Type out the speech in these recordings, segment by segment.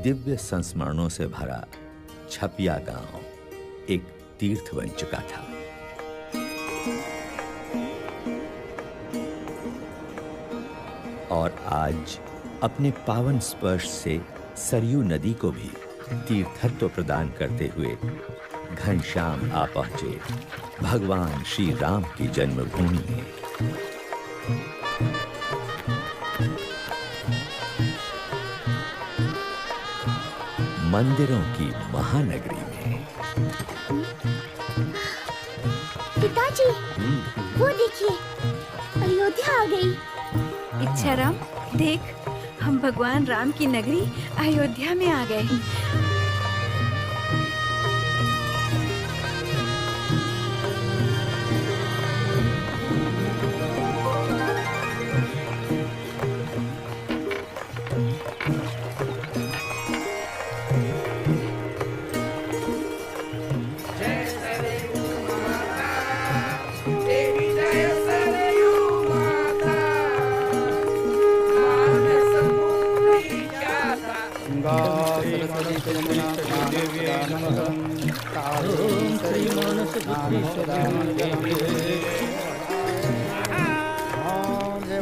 दिव्य संस्मरणों से भरा छपिया गांव एक तीर्थ बन चुका था। और आज अपने पावन स्पर्श से सरयू नदी को भी तीर्थत्व प्रदान करते हुए घनश्याम आ पहुंचे भगवान श्री राम की जन्मभूमि में। मंदिरों की महानगरी में। पिताजी, वो देखिए, अयोध्या आ गई। इच्छाराम, देख, हम भगवान राम की नगरी अयोध्या में आ गए।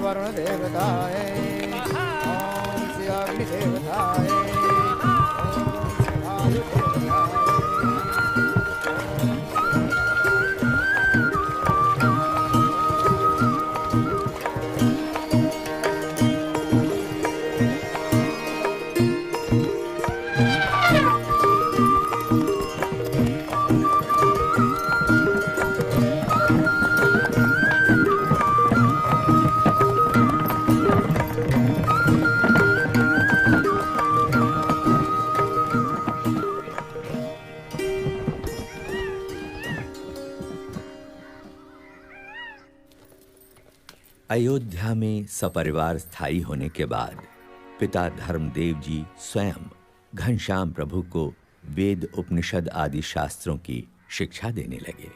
वरुण देवताय, ओम श्री अग्नि देवताय, अयोध्या में सपरिवार स्थायी होने के बाद पिता धर्मदेव जी स्वयं घनश्याम प्रभु को वेद, उपनिषद आदि शास्त्रों की शिक्षा देने लगे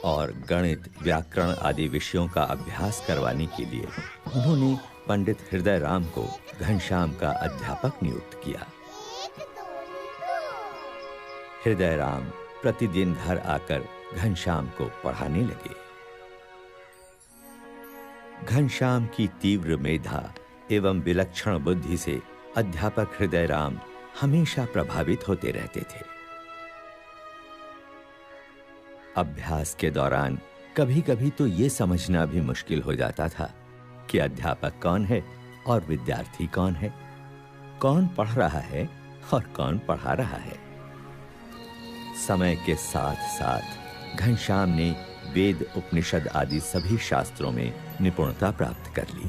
और गणित, व्याकरण आदि विषयों का अभ्यास करवाने के लिए उन्होंने पंडित हृदय राम को घनश्याम का अध्यापक नियुक्त किया। हृदय राम प्रतिदिन घर आकर घनश्याम को पढ़ाने लगे। घनश्याम की तीव्र मेधा एवं विलक्षण बुद्धि से अध्यापक हृदय राम हमेशा प्रभावित होते रहते थे। अभ्यास के दौरान कभी-कभी तो ये समझना भी मुश्किल हो जाता था कि अध्यापक कौन है और विद्यार्थी कौन है, कौन पढ़ रहा है और कौन पढ़ा रहा है। समय के साथ-साथ घनश्याम ने वेद, उपनिषद आदि सभी शास्त्रों में निपुणता प्राप्त कर ली।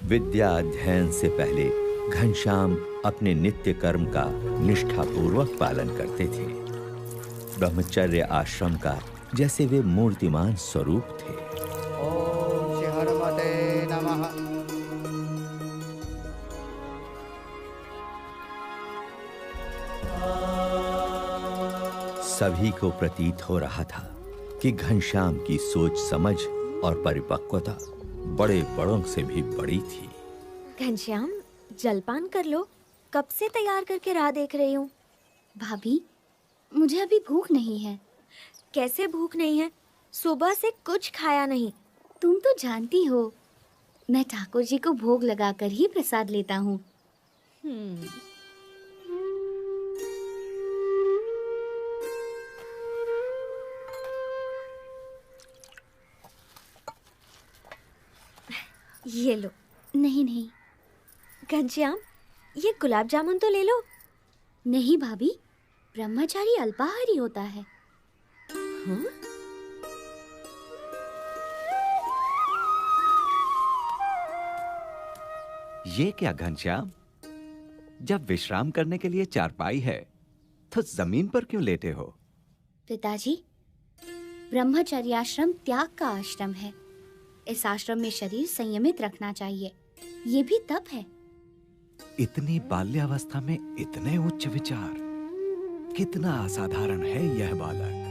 विद्या अध्ययन से पहले घनश्याम अपने नित्य कर्म का निष्ठापूर्वक पालन करते थे। ब्रह्मचर्य आश्रम का जैसे वे मूर्तिमान स्वरूप थे। ओम श्री हनुमते नमः। सभी को प्रतीत हो रहा था कि घनश्याम की सोच समझ और परिपक्वता बड़े बड़ों से भी बड़ी थी। घनश्याम, जलपान कर लो, कब से तैयार करके राह देख रही हूँ। भाभी, मुझे अभी भूख नहीं है। कैसे भूख नहीं है? सुबह से कुछ खाया नहीं। तुम तो जानती हो, मैं ठाकुर जी को भोग लगाकर ही प्रसाद लेता हूँ। ये लो। नहीं नहीं। घनश्याम, ये गुलाब जामुन तो ले लो। नहीं भाभी, ब्रह्मचारी अल्पाहारी होता है। ये क्या घनश्याम, जब विश्राम करने के लिए चारपाई है तो जमीन पर क्यों लेटे हो? पिताजी, ब्रह्मचर्याश्रम त्याग का आश्रम है। इस आश्रम में शरीर संयमित रखना चाहिए। ये भी तप है। इतनी बाल्यावस्था में इतने उच्च विचार, कितना असाधारण है यह बालक।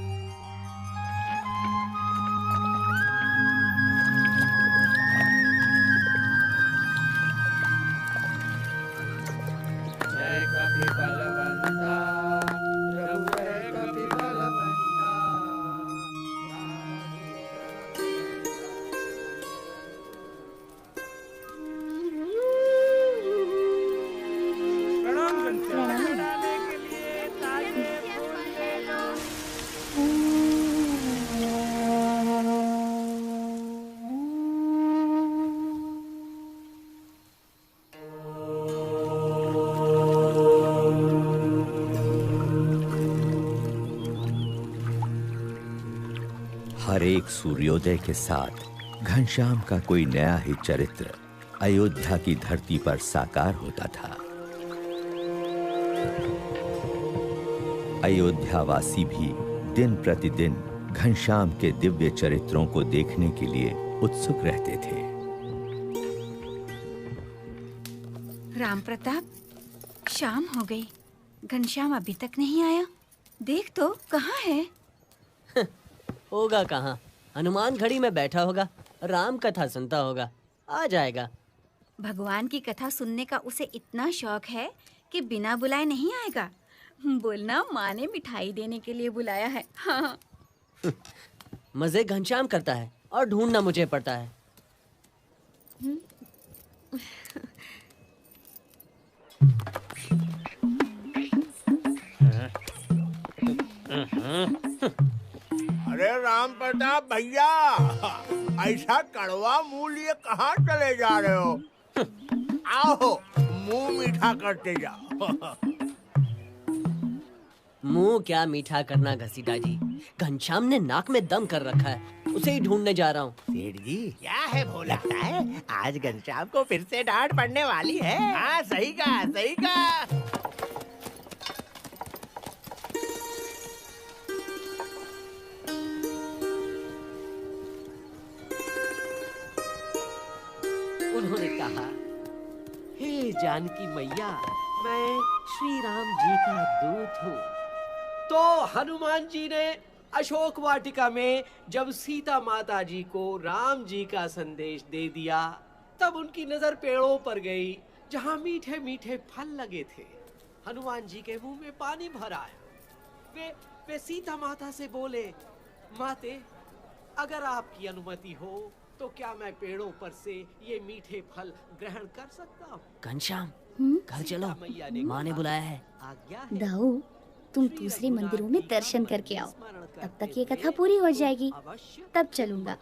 हर एक सूर्योदय के साथ घनश्याम का कोई नया ही चरित्र अयोध्या की धरती पर साकार होता था। अयोध्यावासी भी दिन प्रतिदिन घनश्याम के दिव्य चरित्रों को देखने के लिए उत्सुक रहते थे। राम प्रताप, शाम हो गई, घनश्याम अभी तक नहीं आया। देख तो कहाँ है? होगा कहाँ, हनुमान घड़ी में बैठा होगा, राम कथा सुनता होगा, आ जाएगा। भगवान की कथा सुनने का उसे इतना शौक है कि बिना बुलाए नहीं आएगा। बोलना, माँ ने मिठाई देने के लिए बुलाया है। हाँ। मजे घनश्याम करता है और ढूंढना मुझे पड़ता है। अरे राम प्रताप भैया, ऐसा कड़वा मुंह लिए कहाँ चले जा रहे हो? आओ, मुंह मीठा करते जाओ। मुंह क्या मीठा करना घसीटा जी, घनश्याम ने नाक में दम कर रखा है, उसे ही ढूंढने जा रहा हूँ। सेठ जी, क्या है वो लगता है आज घनश्याम को फिर से डांट पड़ने वाली है। हाँ, सही कहा, सही कहा। उन्होंने कहा, हे जानकी मैया, मैं श्री राम जी का दूत हूँ। तो हनुमान जी ने अशोक वाटिका में जब सीता माता जी को राम जी का संदेश दे दिया, तब उनकी नजर पेड़ों पर गई जहाँ मीठे मीठे फल लगे थे। हनुमान जी के मुंह में पानी भर आया। वे सीता माता से बोले, माते, अगर आपकी अनुमति हो तो क्या मैं पेड़ों पर से ये मीठे फल ग्रहण कर सकता हूँ? घनश्याम, घर चलो, माँ ने बुलाया है। दाऊ, तुम दूसरे मंदिरों में दर्शन करके आओ, तब तक ये कथा पूरी हो जाएगी, तब चलूंगा।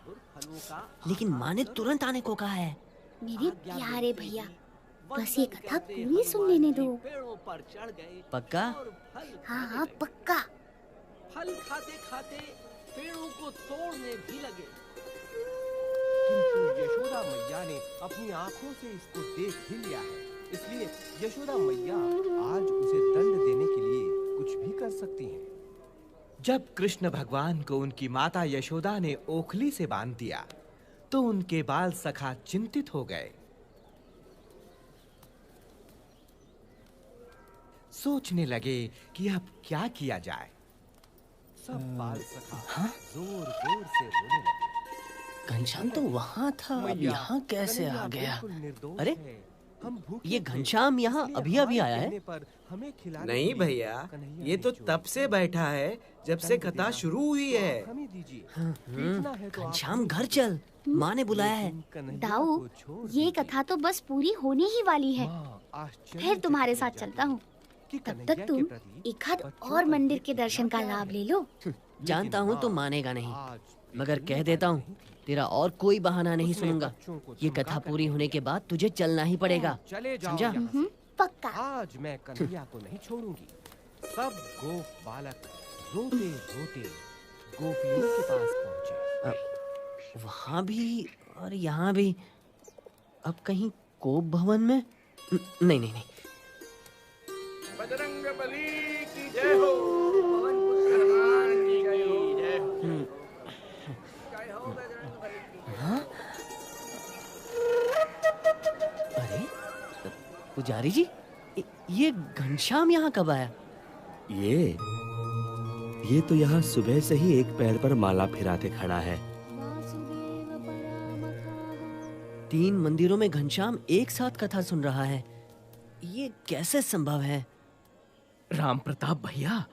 लेकिन माँ ने तुरंत आने को कहा है। मेरे प्यारे भैया, बस ये कथा पूरी सुन लेने दो। पक्का? हाँ हाँ, पक्का। फल खाते खाते पेड़ों को तोड़ने भी लगे, किंतु यशोदा मैया ने अपनी आंखों से इसको देख भी लिया है, इसलिए यशोदा मैया आज उसे दंड देने के लिए कुछ भी कर सकती हैं। जब कृष्ण भगवान को उनकी माता यशोदा ने ओखली से बांध दिया, तो उनके बाल सखा चिंतित हो गए। सोचने लगे कि अब क्या किया जाए। सब बाल सखा जोर जोर से रोने लगे। घनश्याम तो वहाँ था, अब यहाँ कैसे आ गया? अरे, ये घनश्याम यहाँ अभी अभी आया है? नहीं भैया, ये तो तब से बैठा है जब से कथा शुरू हुई है। घनश्याम, घर चल, माँ ने बुलाया है। दाऊ, ये कथा तो बस पूरी होने ही वाली है, फिर तुम्हारे साथ चलता हूँ। तब तक तुम एक आध और मंदिर के दर्शन का लाभ ले लो। जानता हूँ तुम मानेगा नहीं, मगर कह देता हूँ, तेरा और कोई बहाना नहीं सुनूंगा। ये कथा पूरी होने के बाद तुझे चलना ही पड़ेगा, समझा? पक्का। आज मैं कन्हैया को नहीं छोड़ूंगी। सब गोप बालक रोते रोते गोपियों के पास पहुंचे। वहाँ भी और यहाँ भी, अब कहीं कोप भवन में? नहीं नहीं नहीं। बजरंग बली की जय हो, पवन पुत्र हनुमान जी की जय हो। जय हो बजरंग बली की। हाँ? अरे पुजारी जी, ये घनश्याम यहाँ कब आया? ये तो यहाँ सुबह से ही एक पैर पर माला फिराते खड़ा है। 3 मंदिरों में घनश्याम एक साथ कथा सुन रहा है, ये कैसे संभव है? राम प्रताप भैया,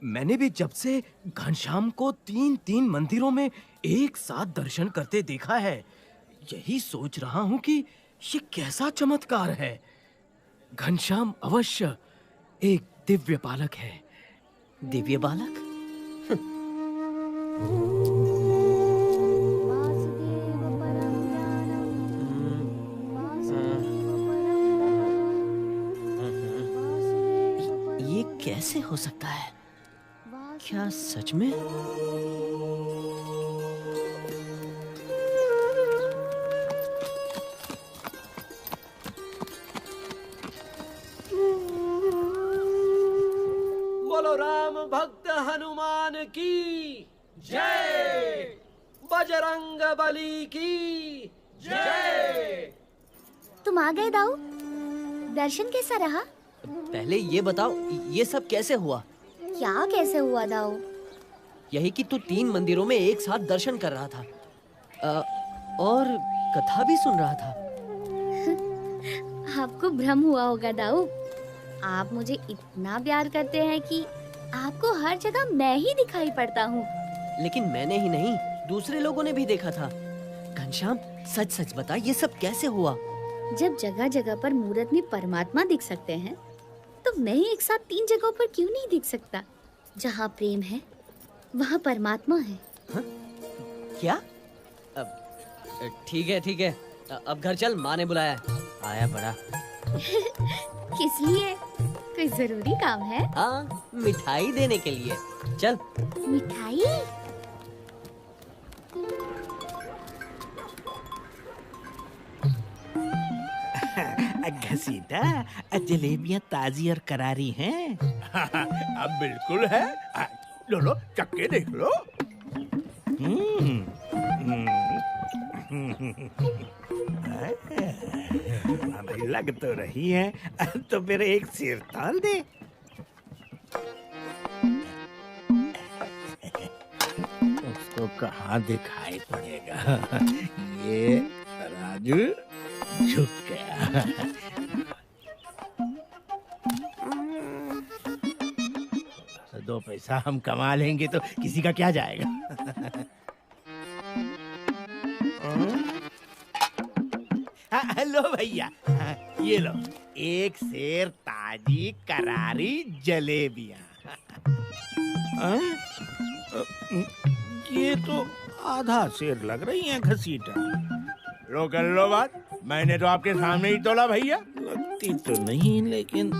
मैंने भी जब से घनश्याम को 3 मंदिरों में एक साथ दर्शन करते देखा है, यही सोच रहा हूँ कि ये कैसा चमत्कार है। घनश्याम अवश्य एक दिव्य बालक है। दिव्य बालक? ये कैसे हो सकता है? क्या सच में? की जय, बजरंग बली की जय। तुम आ गए दाऊ। दर्शन कैसा रहा? पहले ये बताओ, ये सब कैसे हुआ? क्या कैसे हुआ दाऊ? यही कि तू 3 मंदिरों में एक साथ दर्शन कर रहा था और कथा भी सुन रहा था। आपको भ्रम हुआ होगा दाऊ। आप मुझे इतना प्यार करते हैं कि आपको हर जगह मैं ही दिखाई पड़ता हूँ। लेकिन मैंने ही नहीं, दूसरे लोगों ने भी देखा था। घनश्याम, सच सच बता, ये सब कैसे हुआ? जब जगह जगह पर मूरत में परमात्मा दिख सकते हैं, तो मैं एक साथ 3 जगहों पर क्यों नहीं दिख सकता? जहाँ प्रेम है, वहाँ परमात्मा है। हा? क्या? ठीक है ठीक है, अब घर चल, माँ ने बुलाया। आया बड़ा। किस लिए? कोई जरूरी काम है? हाँ, मिठाई देने के लिए। चल। मिठाई? घसीटा, जलेबियाँ ताजी और करारी हैं। अब बिल्कुल है। लो लो, चक्के देख लो। भाई लग तो रही है, तो फिर एक सिर ताल दे। उसको कहाँ दिखाई पड़ेगा? ये राजू झुक गया। 2 पैसा हम कमा लेंगे तो किसी का क्या जाएगा। लो भैया, ये लो, एक सेर ताजी करारी जलेबियाँ। ये तो आधा सेर लग रही हैं घसीटा। लो कर लो बात, मैंने तो आपके सामने ही तोला भैया। लगती तो नहीं, लेकिन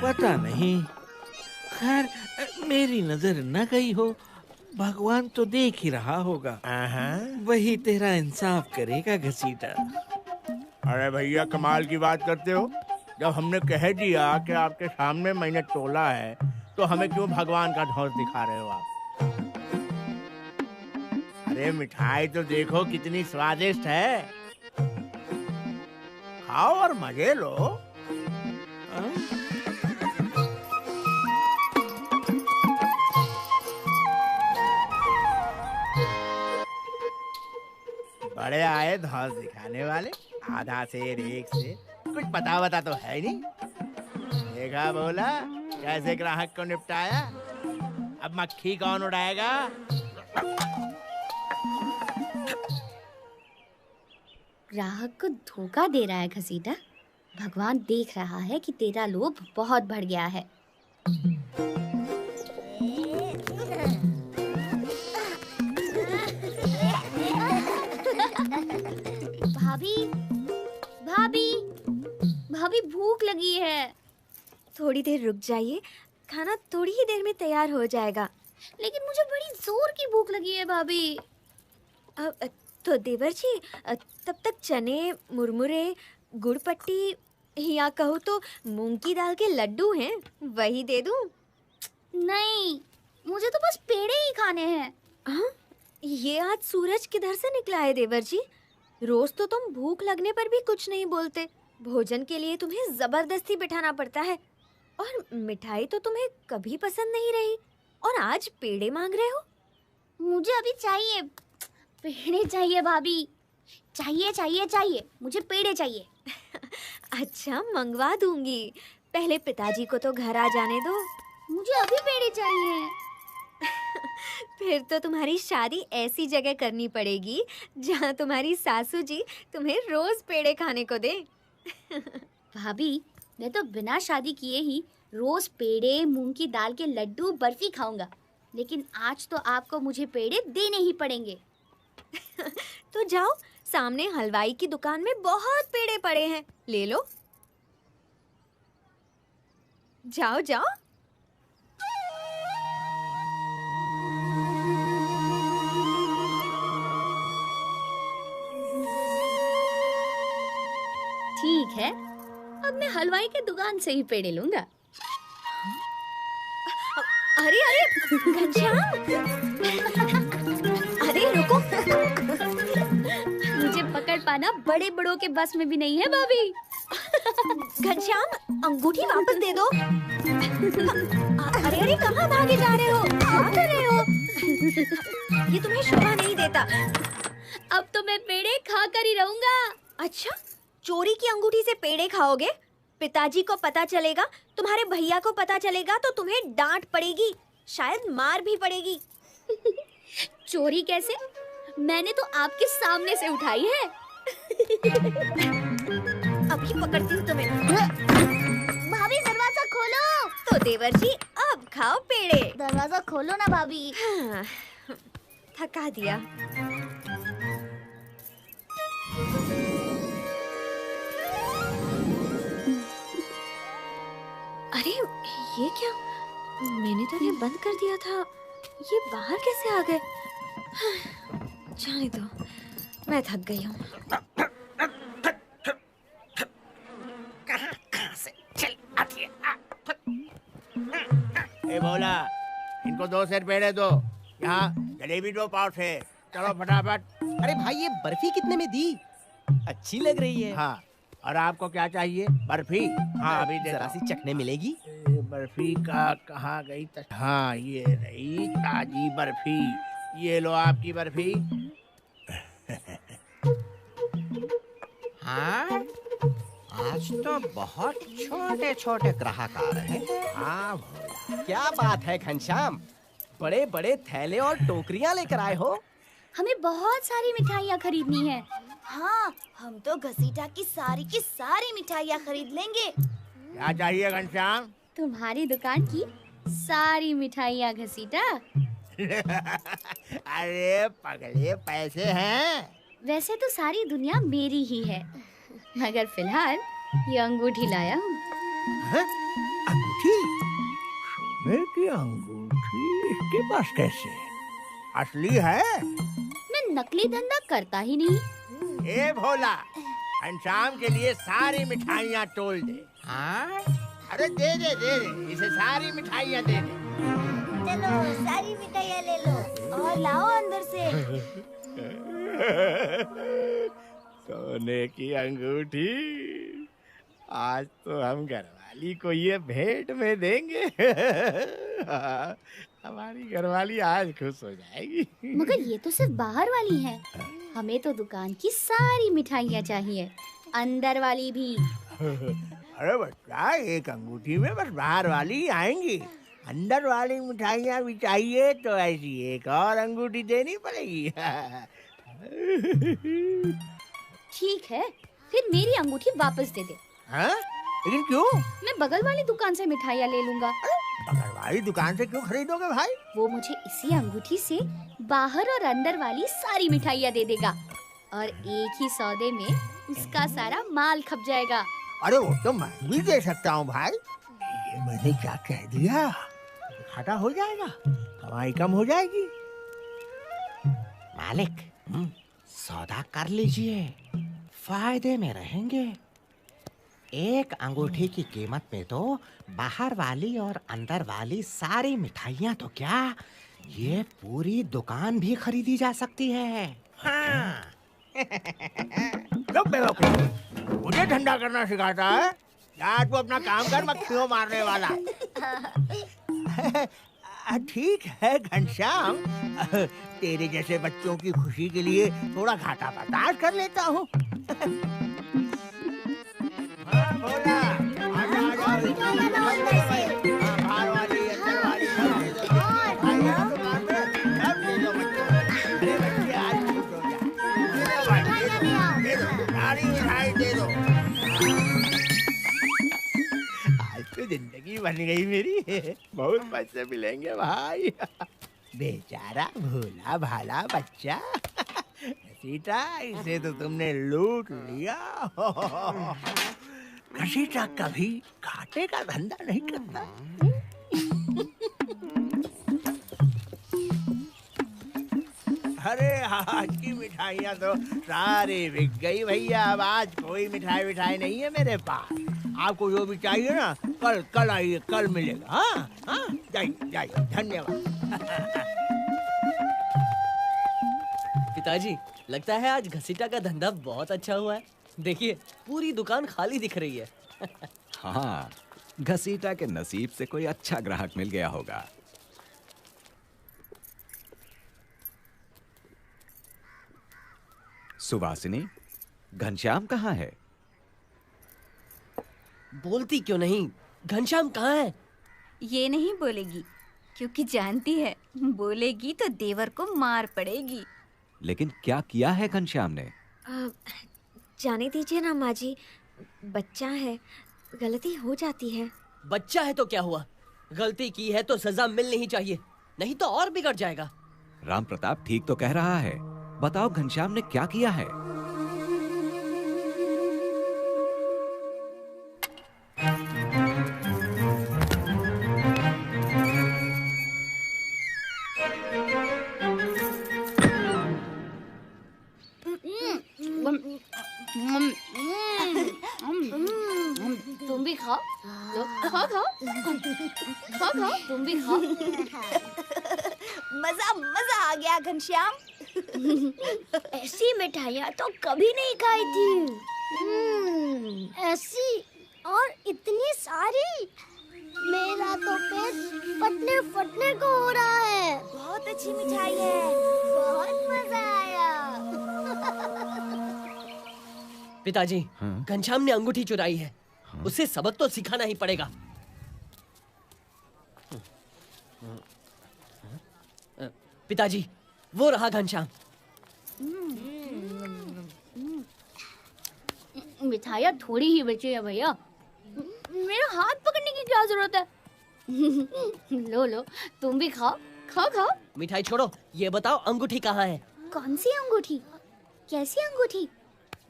पता नहीं। खैर, मेरी नजर न गई हो, भगवान तो देख ही रहा होगा। वही तेरा इंसाफ करेगा घसीटा। अरे भैया, कमाल की बात करते हो। जब हमने कह दिया कि आपके सामने मैंने तोला है, तो हमें क्यों भगवान का ढोंस दिखा रहे हो आप? अरे मिठाई तो देखो कितनी स्वादिष्ट है। खाओ और मजे लो। बड़े आए धौंस दिखाने वाले। आधा सेर, एक सेर, कुछ पता तो है नहीं। देखा बोला कैसे ग्राहक को निपटाया। अब मक्खी कौन उड़ाएगा? ग्राहक को धोखा दे रहा है घसीटा। भगवान देख रहा है कि तेरा लोभ बहुत बढ़ गया है। भाभी, भाभी, भाभी, भूख लगी है। थोड़ी देर रुक जाइए, खाना थोड़ी ही देर में तैयार हो जाएगा। लेकिन मुझे बड़ी जोर की भूख लगी है भाभी। तो देवर जी, तब तक चने, मुरमुरे, गुड़ पट्टी या कहो तो मूंग की दाल के लड्डू हैं, वही दे दूं? नहीं, मुझे तो बस पेड़े ही खाने हैं। हाँ? ये आज सूरज किधर से निकला है देवर जी? रोज तो तुम भूख लगने पर भी कुछ नहीं बोलते। भोजन के लिए तुम्हें जबरदस्ती बिठाना पड़ता है, और मिठाई तो तुम्हें कभी पसंद नहीं रही, और आज पेड़े मांग रहे हो? मुझे अभी चाहिए, पेड़े चाहिए भाभी। चाहिए चाहिए चाहिए, मुझे पेड़े चाहिए। अच्छा, मंगवा दूंगी। पहले पिताजी को तो घर आ जाने दो। मुझे अभी पेड़े चाहिए। फिर तो तुम्हारी शादी ऐसी जगह करनी पड़ेगी जहाँ तुम्हारी सासू जी तुम्हें रोज पेड़े खाने को दे। भाभी, मैं तो बिना शादी किए ही रोज पेड़े, मूंग की दाल के लड्डू, बर्फी खाऊंगा। लेकिन आज तो आपको मुझे पेड़े देने ही पड़ेंगे। तो जाओ, सामने हलवाई की दुकान में बहुत पेड़े पड़े हैं, ले लो। जाओ जाओ। ठीक है, अब मैं हलवाई के दुकान से ही पेड़े लूंगा। अरे अरे घनश्याम, अरे रुको। मुझे पकड़ पाना बड़े बड़ों के बस में भी नहीं है भाभी। घनश्याम, अंगूठी वापस दे दो। अरे अरे कहाँ भागे जा रहे हो? क्या कर रहे हो? ये तुम्हें शोभा नहीं देता। अब तो मैं पेड़े खा कर ही रहूंगा। अच्छा, चोरी की अंगूठी से पेड़े खाओगे? पिताजी को पता चलेगा, तुम्हारे भैया को पता चलेगा तो तुम्हें डांट पड़ेगी, शायद मार भी पड़ेगी। चोरी कैसे? मैंने तो आपके सामने से उठाई है। अभी पकड़ती हूँ तुम्हें। भाभी दरवाजा खोलो। तो देवर जी अब खाओ पेड़े। दरवाजा खोलो ना भाभी। हाँ, थका दिया। अरे ये क्या? मैंने तो इन्हें बंद कर दिया था, ये बाहर कैसे आ गए? जाने दो, मैं थक गई हूँ। ए भोला, इनको 2 सेर पेड़े दो। यहाँ जलेबी 2 पाव से। चलो फटाफट। अरे भाई ये बर्फी कितने में दी? अच्छी लग रही है। हाँ, और आपको क्या चाहिए? बर्फी? हाँ अभी जरा सी चखने मिलेगी। बर्फी का कहाँ गई? हाँ ये रही ताजी बर्फी। ये लो आपकी बर्फी। हाँ, आज तो बहुत छोटे छोटे ग्राहक आ रहे हैं। हाँ भोला, क्या बात है घनश्याम, बड़े बड़े थैले और टोकरियां लेकर आए हो। हमें बहुत सारी मिठाइयाँ खरीदनी है। हाँ, हम तो घसीटा की सारी मिठाइयाँ खरीद लेंगे। क्या चाहिए घनश्याम? तुम्हारी दुकान की सारी मिठाइयाँ घसीटा। अरे पगले, पैसे हैं? वैसे तो सारी दुनिया मेरी ही है, मगर फिलहाल ये अंगूठी लाया हूँ। अंगूठी? सोने की अंगूठी इसके पास कैसे? असली है? मैं नकली धंधा करता ही नहीं। ए भोला, घनश्याम के लिए सारी मिठाइयाँ तोल दे। हाँ? अरे दे दे दे दे, इसे सारी मिठाइयाँ दे दे। चलो सारी मिठाइयाँ ले लो और लाओ अंदर से। सोने की अंगूठी, आज तो हम घरवाली को ये भेंट में देंगे। हमारी घरवाली आज खुश हो जाएगी। मगर ये तो सिर्फ बाहर वाली है, हमें तो दुकान की सारी मिठाइयाँ चाहिए, अंदर वाली भी। अरे बच्चा, एक अंगूठी में बस बाहर वाली आएंगी, अंदर वाली मिठाइयाँ भी चाहिए तो ऐसी एक और अंगूठी देनी पड़ेगी। ठीक है, फिर मेरी अंगूठी वापस दे दे। हाँ? लेकिन क्यों? मैं बगल वाली दुकान से मिठाइयाँ ले लूँगा। बगल वाली दुकान से क्यों खरीदोगे भाई? वो मुझे इसी अंगूठी से बाहर और अंदर वाली सारी मिठाइयाँ दे देगा और एक ही सौदे में उसका सारा माल खप जाएगा। अरे वो तो मैं भी दे सकता हूँ भाई। ये मैंने क्या कह दिया? घाटा हो जाएगा, कमाई कम हो जाएगी। मालिक, सौदा कर लीजिए, फायदे में रहेंगे। एक अंगूठी की कीमत में तो बाहर वाली और अंदर वाली सारी मिठाइयाँ तो क्या, ये पूरी दुकान भी खरीदी जा सकती है। हाँ। लो बेवकूफ, मुझे धंधा करना सिखाता है? यार तू अपना काम कर, मक्खियों मारने वाला। ठीक है घनश्याम, तेरे जैसे बच्चों की खुशी के लिए थोड़ा घाटा बर्दाश्त कर लेता हूँ। हाँ भोला, जिंदगी बन गई मेरी, बहुत पैसे मिलेंगे भाई। बेचारा भोला भाला बच्चा, घसीटा, इसे तो तुमने लूट लिया। घसीटा कभी घाटे का धंधा नहीं करता। अरे आज की मिठाइयाँ तो सारी बिक गई भैया। अब आज कोई मिठाई नहीं है मेरे पास। आपको जो भी चाहिए ना, कल आइए, कल मिलेगा। हाँ हाँ। जाइए जाइए, धन्यवाद। पिताजी, लगता है आज घसीटा का धंधा बहुत अच्छा हुआ है। देखिए, पूरी दुकान खाली दिख रही है। हाँ, घसीटा के नसीब से कोई अच्छा ग्राहक मिल गया होगा। सुवासिनी, घनश्याम कहाँ है? बोलती क्यों नहीं? घनश्याम कहाँ है? ये नहीं बोलेगी क्योंकि जानती है बोलेगी तो देवर को मार पड़ेगी। लेकिन क्या किया है घनश्याम ने? जाने दीजिए ना माँ जी, बच्चा है, गलती हो जाती है। बच्चा है तो क्या हुआ? गलती की है तो सजा मिलनी ही चाहिए, नहीं तो और बिगड़ जाएगा। राम प्रताप ठीक तो कह रहा है। बताओ घनश्याम ने क्या किया है? तुम भी खाओ, लो, खाओ खाओ खाओ खाओ, तुम भी खाओ। मजा मजा आ गया घनश्याम। ऐसी मिठाइयाँ तो कभी नहीं खाई थी। ऐसी और इतनी सारी, मेरा तो पेट फटने फटने को हो रहा है। बहुत अच्छी मिठाई है, बहुत मजा आया। पिताजी, घनश्याम ने अंगूठी चुराई है। उसे सबक तो सिखाना ही पड़ेगा। पिताजी, वो रहा घनश्याम। मिठाइयाँ थोड़ी ही बची है भैया, मेरा हाथ पकड़ने की क्या जरूरत है। लो लो, तुम भी खाओ खाओ खाओ। मिठाई छोड़ो, ये बताओ अंगूठी कहाँ है? कौन सी अंगूठी? कैसी अंगूठी?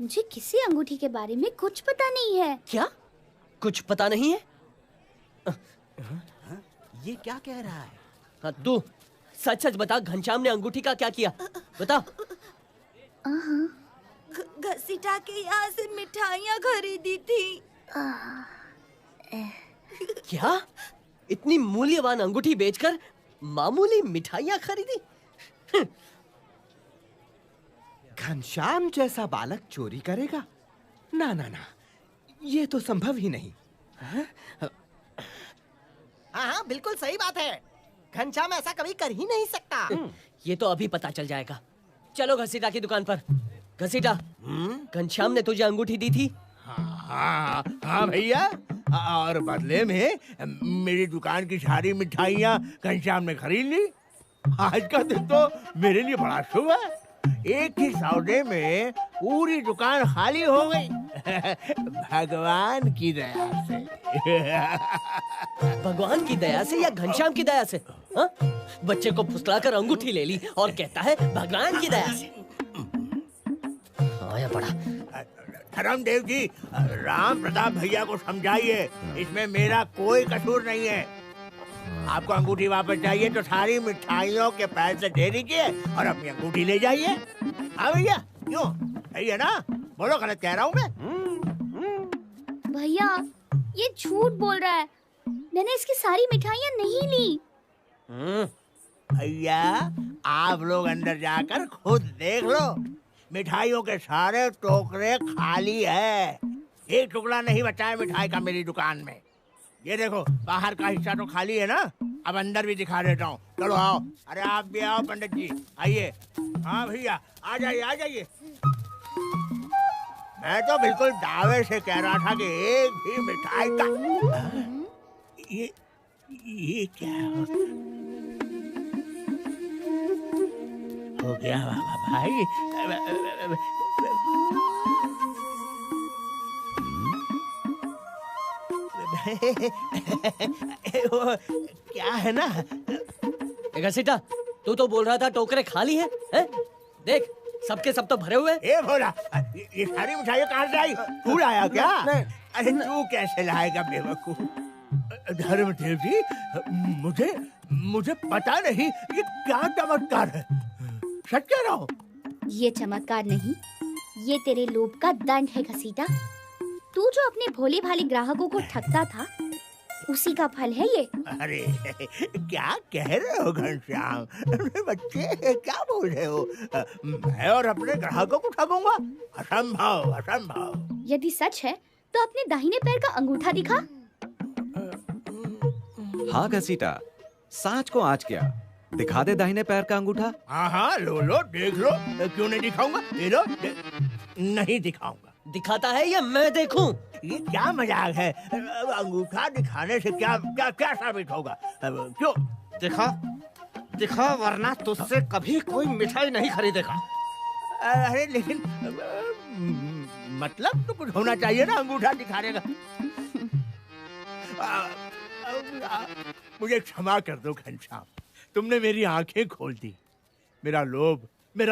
मुझे किसी अंगूठी के बारे में कुछ पता नहीं है। क्या? कुछ पता नहीं है? ये क्या कह रहा है? हाँ, तू सच सच बता, घनश्याम ने अंगूठी का क्या किया? बता। घसीटा के यहाँ से मिठाइयाँ खरीदी थी। क्या? इतनी मूल्यवान अंगूठी बेचकर मामूली मिठाइयाँ खरीदी? घनश्याम जैसा बालक चोरी करेगा? ना ना ना, ये तो संभव ही नहीं। हाँ हाँ, बिल्कुल सही बात है। घनश्याम ऐसा कभी कर ही नहीं सकता। ये तो अभी पता चल जाएगा। चलो घसीटा की दुकान पर। घसीटा, घनश्याम ने तुझे अंगूठी दी थी? हाँ हाँ भैया, और बदले में मेरी दुकान की सारी मिठाइयाँ घनश्याम ने खरीद ली। आज का दिन तो मेरे लिए बड़ा शुभ है। एक ही सौदे में पूरी दुकान खाली हो गई। भगवान की दया से। भगवान की दया से या घनश्याम की दया से? हाँ? बच्चे को फुसलाकर अंगूठी ले ली और कहता है भगवान की दया से। आया पड़ा। धर्मदेव जी, राम प्रताप भैया को समझाइए, इसमें मेरा कोई कसूर नहीं है। आपको अंगूठी वापस चाहिए तो सारी मिठाइयों के पैसे दे दीजिए और अपनी अंगूठी ले जाइए। हाँ भैया, क्यों? सही है ना? बोलो, गलत कह रहा हूँ मैं? भैया, ये झूठ बोल रहा है। मैंने इसकी सारी मिठाइयाँ नहीं ली। भैया, आप लोग अंदर जाकर खुद देख लो। मिठाइयों के सारे टोकरे खाली है। एक टुकड़ा नहीं बचा है मिठाई का मेरी दुकान में। ये देखो, बाहर का हिस्सा तो खाली है ना। अब अंदर भी दिखा देता हूँ। चलो आओ। अरे आप भी आओ पंडित जी, आइए। हाँ भैया, आ जाइए आ जाइए। मैं तो बिल्कुल दावे से कह रहा था कि एक भी मिठाई का ये क्या हो गया भाई? वो क्या है ना, घसीटा, तू तो बोल रहा था टोकरे खाली हैं, हैं? देख, सबके सब तो भरे हुए। ए भोला, ये सारी मिठाइयाँ कहाँ से आई? तू लाया क्या? अरे तू कैसे लाएगा बेवकूफ? धर्मदेव जी, मुझे पता नहीं ये क्या चमत्कार है। सच कह रहा हूँ। ये चमत्कार नहीं, ये तेरे लोभ का दंड है घसीटा। तू जो अपने भोले भाले ग्राहकों को ठगता था, उसी का फल है ये। अरे क्या कह रहे हो घनश्याम? बच्चे क्या बोल रहे हो? मैं और अपने ग्राहकों को ठगूंगा? असंभव, असंभव। यदि सच है तो अपने दाहिने पैर का अंगूठा दिखा। हाँ घसीटा, सांच को आज क्या, दिखा दे दाहिने पैर का अंगूठा। हाँ, लो देख लो। क्यों नहीं दिखाऊंगा? ये लो। नहीं दिखाऊंगा। दिखाता है या मैं देखूं? ये क्या मजाक है? अंगूठा दिखाने से क्या क्या क्या साबित होगा? क्यों? दिखा वरना तुझसे कभी कोई मिठाई नहीं खरीदेगा। अरे लेकिन मतलब तो कुछ होना चाहिए ना अंगूठा दिखाने का। मुझे क्षमा कर दो घनश्याम, तुमने मेरी आंखें खोल दी। मेरा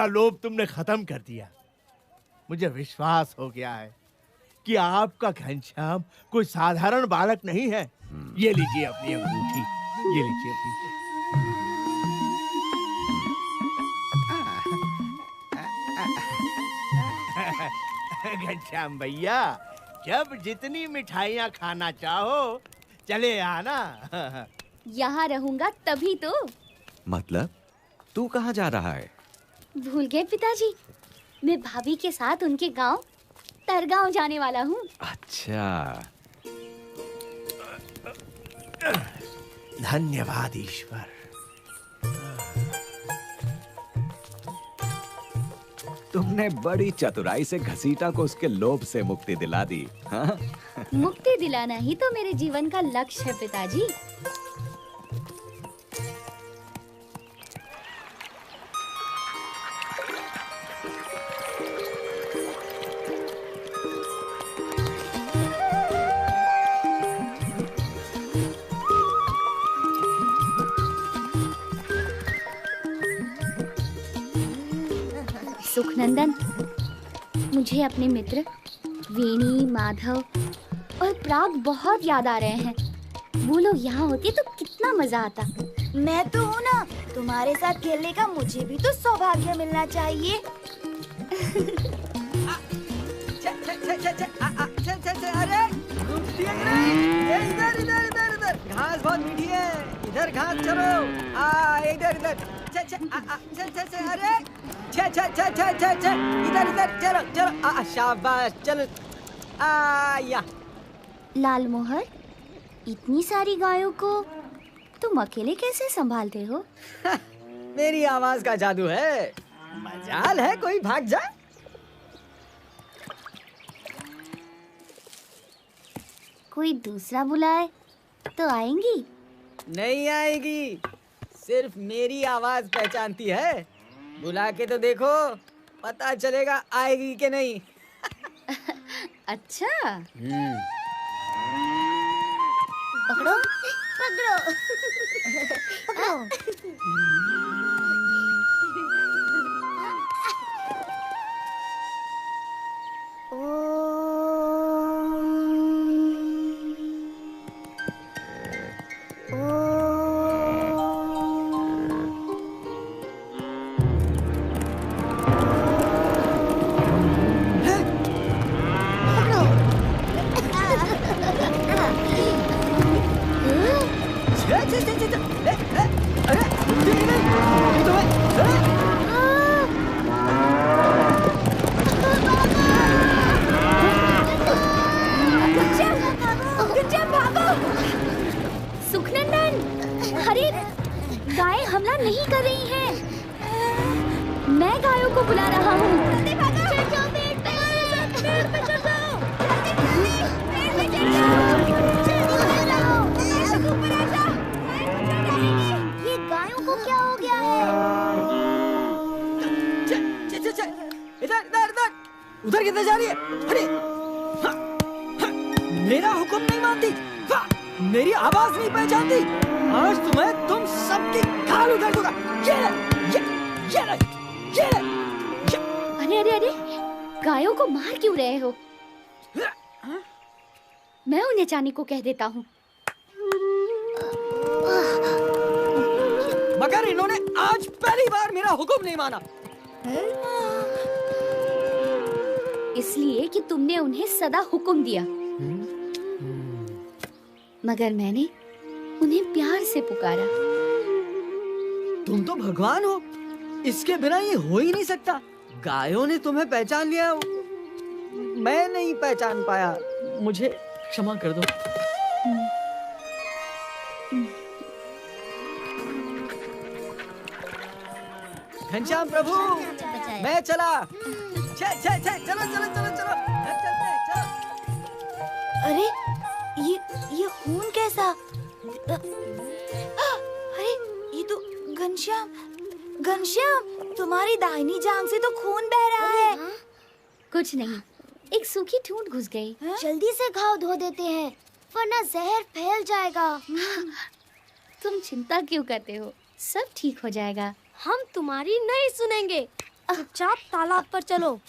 लोभ तुमने खत्म कर दिया। मुझे विश्वास हो गया है कि आपका घनश्याम कोई साधारण बालक नहीं है। ये लीजिए अपनी अंगूठी, ये लीजिए अपनी। घनश्याम भैया, जब जितनी मिठाइयाँ खाना चाहो चले आना। यहाँ रहूंगा तभी तो। मतलब तू कहाँ जा रहा है? भूल गए पिताजी, मैं भाभी के साथ उनके गांव तरगांव जाने वाला हूँ। अच्छा, धन्यवाद ईश्वर। तुमने बड़ी चतुराई से घसीटा को उसके लोभ से मुक्ति दिला दी। हाँ? मुक्ति दिलाना ही तो मेरे जीवन का लक्ष्य है पिताजी। सुखनंदन, मुझे अपने मित्र वेणी, माधव और प्राग बहुत याद आ रहे हैं। वो लोग यहाँ होते तो कितना मजा आता। मैं तो हूँ ना, तुम्हारे साथ खेलने का मुझे भी तो सौभाग्य मिलना चाहिए। अरे इधर इधर इधर इधर, घास बहुत मीठी है, इधर घास चलो। इधर इधर, अरे इधर इधर चलो चलो। शाबाश, चलो। या लाल मोहर, इतनी सारी गायों को तुम अकेले कैसे संभालते हो? मेरी आवाज का जादू है, मजाल है कोई भाग जाए। कोई दूसरा बुलाए तो आएंगी? नहीं आएगी, सिर्फ मेरी आवाज पहचानती है। बुला के तो देखो, पता चलेगा आएगी कि नहीं। अच्छा। पकड़ो पकड़ो पकड़ो। उधर किधर जा रही है? अरे मेरा हुक्म नहीं मानती, मेरी आवाज नहीं पहचानती। आज तुम्हें तुम सबकी खाल उधर दूंगा। अरे अरे अरे, गायों को मार क्यों रहे हो? मैं उन्हें जाने को कह देता हूँ। मगर इन्होंने आज पहली बार मेरा हुक्म नहीं माना। इसलिए कि तुमने उन्हें सदा हुक्म दिया। मगर मैंने उन्हें प्यार से पुकारा। तुम तो भगवान हो, इसके बिना ये हो ही नहीं सकता। गायों ने तुम्हें पहचान लिया, मैं नहीं पहचान पाया, मुझे क्षमा कर दो। घनश्याम प्रभु, मैं चला। चलो चलो चलो चलो चलो, चलते हैं, चलो। अरे ये खून कैसा? अरे ये तो घनश्याम, तुम्हारी दाहिनी जांघ से तो खून बह रहा है। कुछ नहीं, एक सूखी ठूंठ घुस गई। जल्दी से घाव धो देते हैं, वरना जहर फैल जाएगा। तुम चिंता क्यों करते हो, सब ठीक हो जाएगा। हम तुम्हारी नहीं सुनेंगे, चुपचाप तालाब पर चलो।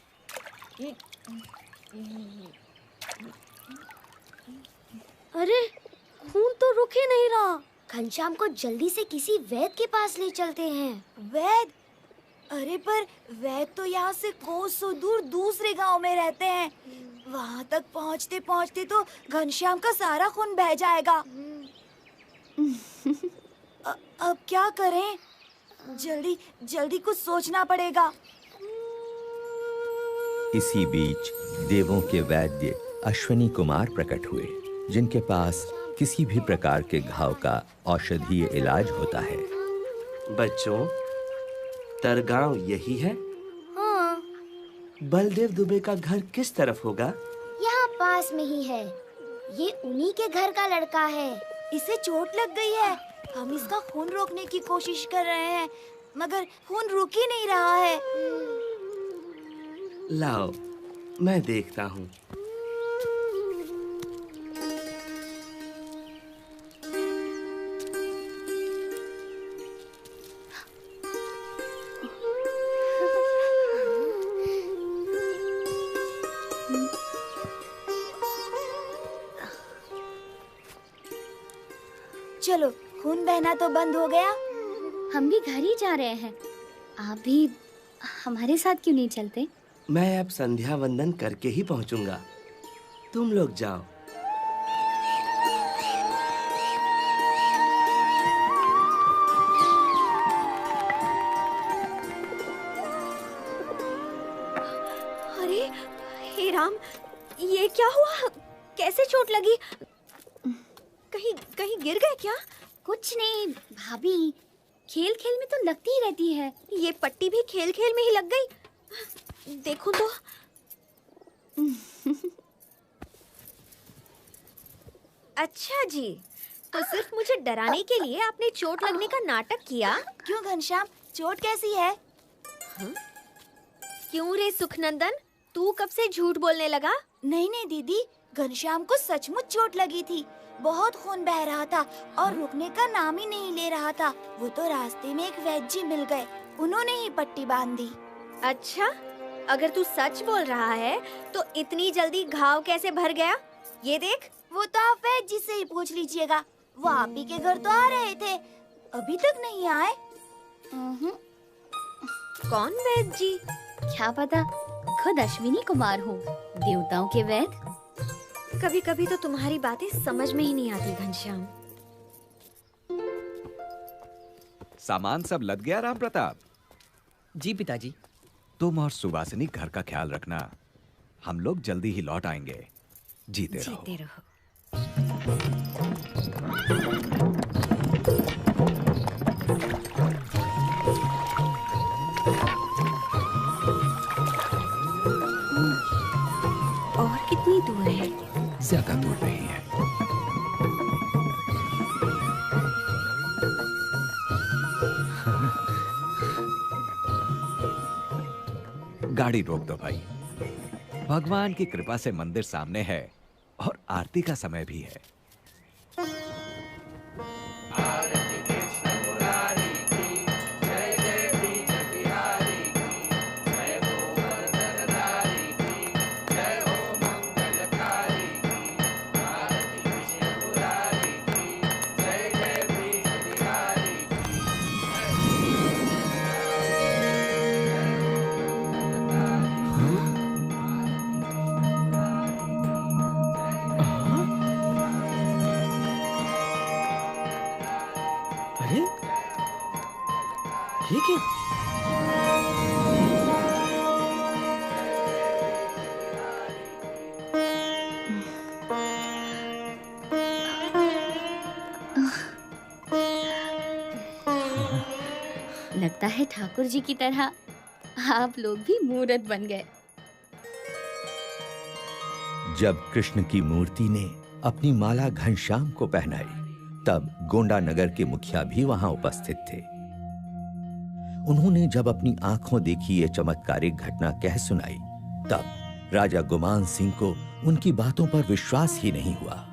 अरे खून तो रुक ही नहीं रहा। घनश्याम को जल्दी से किसी वैद्य के पास ले चलते हैं। वैद्य? अरे पर वैद्य तो यहाँ से कोसों दूर दूसरे गांव में रहते हैं। वहाँ तक पहुँचते पहुँचते तो घनश्याम का सारा खून बह जाएगा। अब क्या करें? जल्दी जल्दी कुछ सोचना पड़ेगा। इसी बीच देवों के वैद्य अश्विनी कुमार प्रकट हुए, जिनके पास किसी भी प्रकार के घाव का औषधीय इलाज होता है। बच्चों, तरगांव यही है? हाँ। बलदेव दुबे का घर किस तरफ होगा? यहाँ पास में ही है। ये उन्हीं के घर का लड़का है। इसे चोट लग गई है। हम इसका खून रोकने की कोशिश कर रहे हैं, मगर खून रुक ही नहीं रहा है। लाओ, मैं देखता हूँ। चलो, खून बहना तो बंद हो गया। हम भी घर ही जा रहे हैं, आप भी हमारे साथ क्यों नहीं चलते? मैं अब संध्या वंदन करके ही पहुंचूंगा, तुम लोग जाओ। अरे हे राम, ये क्या हुआ? कैसे चोट लगी? कहीं गिर गए क्या? कुछ नहीं भाभी, खेल खेल में तो लगती ही रहती है। ये पट्टी भी खेल खेल में ही लग गई। देखो तो। अच्छा जी, तो सिर्फ मुझे डराने के लिए आपने चोट लगने का नाटक किया? क्यों घनश्याम, चोट कैसी है? क्यों रे सुखनंदन, तू कब से झूठ बोलने लगा? नहीं दीदी, घनश्याम को सचमुच चोट लगी थी। बहुत खून बह रहा था और रुकने का नाम ही नहीं ले रहा था। वो तो रास्ते में एक वैद्य जी मिल गए, उन्होंने ही पट्टी बांध दी। अच्छा, अगर तू सच बोल रहा है तो इतनी जल्दी घाव कैसे भर गया? ये देख। वो तो आप वैद्य जी से ही पूछ लीजिएगा, वो आप ही के घर तो आ रहे थे, अभी तक नहीं आए। कौन वैद्य जी? क्या पता, खुद अश्विनी कुमार हो, देवताओं के वैद्य। कभी कभी तो तुम्हारी बातें समझ में ही नहीं आती घनश्याम। सामान सब लद गया राम प्रताप? जी पिताजी। तुम और सुवासिनी घर का ख्याल रखना, हम लोग जल्दी ही लौट आएंगे। जीते रहो। और कितनी दूर है? ज्यादा दूर नहीं है। गाड़ी रोक दो भाई। भगवान की कृपा से मंदिर सामने है और आरती का समय भी है। है ठाकुर जी की तरह आप लोग भी मूर्त बन गए। जब कृष्ण की मूर्ति ने अपनी माला घनश्याम को पहनाई, तब गोंडा नगर के मुखिया भी वहां उपस्थित थे। उन्होंने जब अपनी आंखों देखी ये चमत्कारिक घटना कह सुनाई, तब राजा गुमान सिंह को उनकी बातों पर विश्वास ही नहीं हुआ।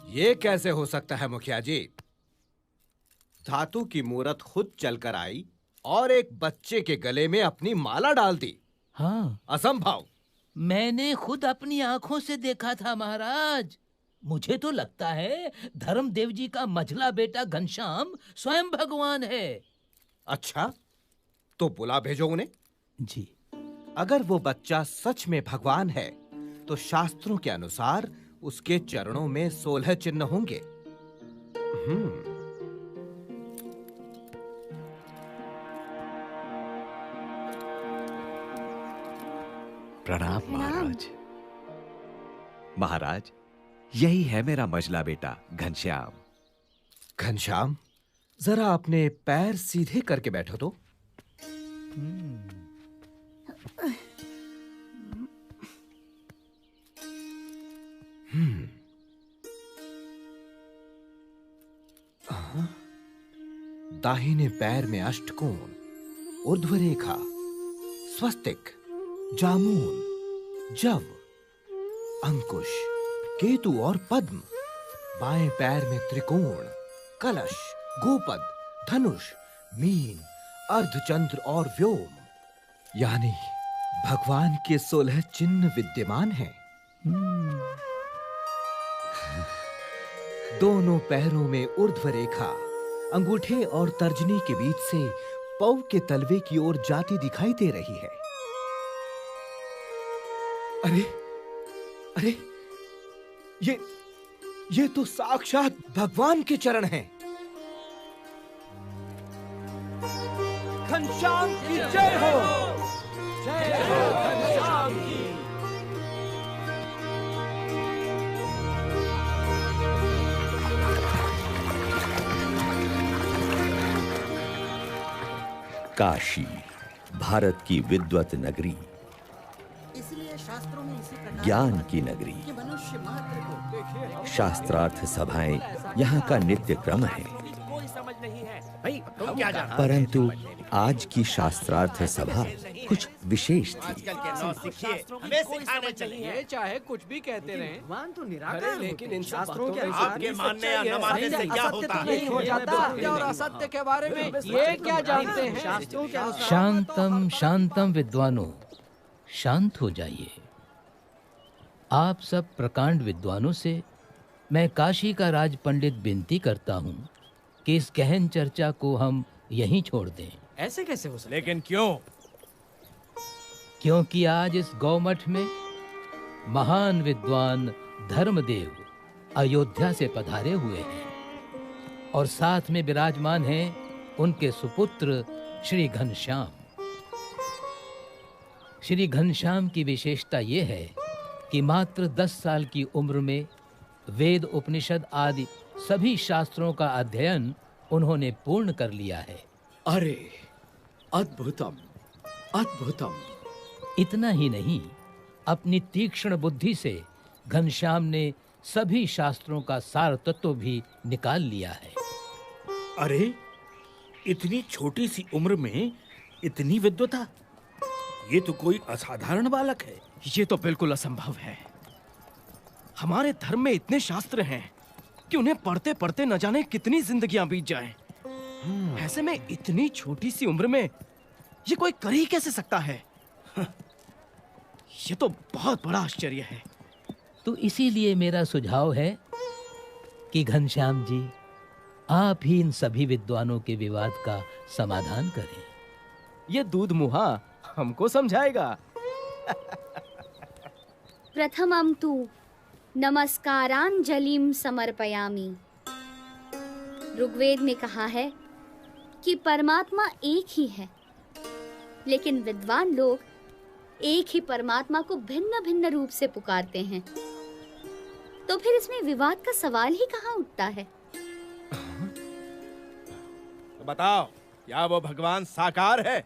ये कैसे हो सकता है मुखिया जी? धातु की मूरत खुद चलकर आई और एक बच्चे के गले में अपनी माला डाल दी। हाँ, असंभव। मैंने खुद अपनी आंखों से देखा था महाराज। मुझे तो लगता है धर्मदेव जी का मझला बेटा घनश्याम स्वयं भगवान है। अच्छा, तो बुला भेजो उन्हें। जी। अगर वो बच्चा सच में भगवान है, तो शास्त्रों के अनुसार उसके चरणों में 16 चिन्ह होंगे। प्रणाम महाराज। महाराज, यही है मेरा मझला बेटा घनश्याम। घनश्याम, जरा अपने पैर सीधे करके बैठो तो। दाहिने पैर में अष्टकोण, ऊर्ध्व रेखा, स्वस्तिक, जामुन, जव, अंकुश, केतु और पद्म। बाएं पैर में त्रिकोण, कलश, गोपद, धनुष, मीन, अर्धचंद्र और व्योम। यानी भगवान के 16 चिन्ह विद्यमान हैं। दोनों पैरों में ऊर्ध्व रेखा अंगूठे और तर्जनी के बीच से पौ के तलवे की ओर जाती दिखाई दे रही है। अरे अरे, ये तो साक्षात भगवान के चरण हैं। घनश्याम की जय हो। जय हो घनश्याम की। काशी, भारत की विद्वत नगरी, ज्ञान की नगरी। शास्त्रार्थ सभाएं यहाँ का नित्य क्रम है। परंतु आज की शास्त्रार्थ सभा कुछ विशेष थी। चाहे कुछ भी कहते रहें, भगवान तो निराकार लेकिन इन शास्त्रों के आपके मानने या न मानने से क्या होता है? नहीं हो जाता। सत्य और असत्य के बारे में ये क्या जानते हैं? शास्त्रों के अनुसार शांतम शांतम विद्वानों, शांत हो जाइए। आप सब प्रकांड विद्वानों से मैं काशी का राज पंडित विनती करता हूँ कि इस गहन चर्चा को हम यहीं छोड़ दें। ऐसे कैसे हो सकता? लेकिन क्यों? क्योंकि आज इस गौमठ में महान विद्वान धर्मदेव अयोध्या से पधारे हुए हैं और साथ में विराजमान हैं उनके सुपुत्र श्री घनश्याम। श्री घनश्याम की विशेषता ये है कि मात्र 10 साल की उम्र में वेद, उपनिषद आदि सभी शास्त्रों का अध्ययन उन्होंने पूर्ण कर लिया है। अरे अद्भुतम, अद्भुतम। इतना ही नहीं, अपनी तीक्ष्ण बुद्धि से घनश्याम ने सभी शास्त्रों का सार तत्व भी निकाल लिया है। अरे, इतनी छोटी सी उम्र में इतनी विद्वता, ये तो कोई असाधारण बालक है। ये तो बिल्कुल असंभव है। हमारे धर्म में इतने शास्त्र हैं कि उन्हें पढ़ते पढ़ते न जाने कितनी जिंदगियां बीत जाएं। ऐसे में इतनी छोटी सी उम्र में ये कोई कर ही कैसे सकता है? ये तो बहुत बड़ा आश्चर्य है। तो इसीलिए मेरा सुझाव है कि घनश्याम जी, आप ही इन सभी विद्वानों के विवाद का समाधान करें। ये दूध मुहा हमको समझाएगा। प्रथमं तु नमस्कारांजलिम समर्पयामि। ऋग्वेद में कहा है कि परमात्मा एक ही है, लेकिन विद्वान लोग एक ही परमात्मा को भिन्न भिन्न रूप से पुकारते हैं। तो फिर इसमें विवाद का सवाल ही कहाँ उठता है? तो बताओ, क्या वो भगवान साकार है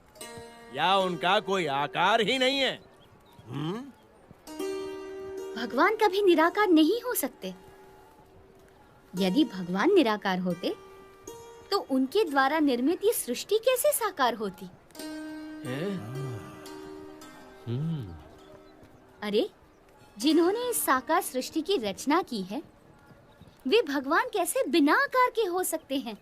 या उनका कोई आकार ही नहीं है? भगवान कभी निराकार नहीं हो सकते। यदि भगवान निराकार होते तो उनके द्वारा निर्मित ये सृष्टि कैसे साकार होती? अरे, जिन्होंने इस साकार सृष्टि की रचना की है, वे भगवान कैसे बिना आकार के हो सकते हैं?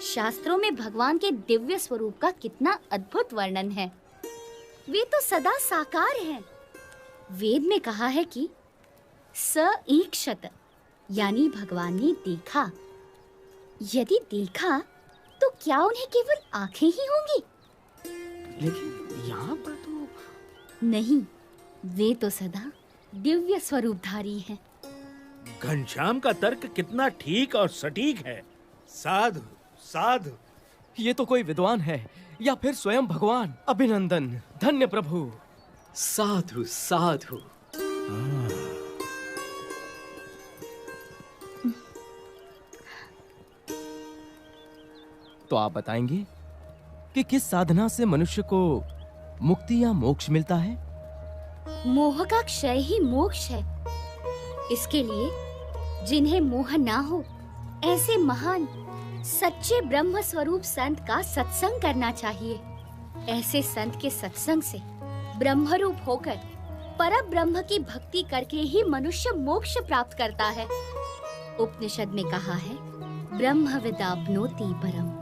शास्त्रों में भगवान के दिव्य स्वरूप का कितना अद्भुत वर्णन है। वे तो सदा साकार हैं। वेद में कहा है कि स ईक्षत, यानी भगवान ने देखा। यदि देखा तो क्या उन्हें केवल आंखें ही होंगी? लेकिन यहाँ पर तो नहीं, वे तो सदा दिव्य स्वरूपधारी हैं। घनश्याम का तर्क कितना ठीक और सटीक है। साधु साधु। ये तो कोई विद्वान है या फिर स्वयं भगवान। अभिनंदन, धन्य प्रभु। साधु साधु। तो आप बताएंगे कि किस साधना से मनुष्य को मुक्ति या मोक्ष मिलता है? मोह का क्षय ही मोक्ष है। इसके लिए जिन्हें मोह ना हो, ऐसे महान सच्चे ब्रह्म स्वरूप संत का सत्संग करना चाहिए। ऐसे संत के सत्संग से ब्रह्मरूप होकर परम ब्रह्म की भक्ति करके ही मनुष्य मोक्ष प्राप्त करता है। उपनिषद में कहा है, ब्रह्म विदाप्नोति परम।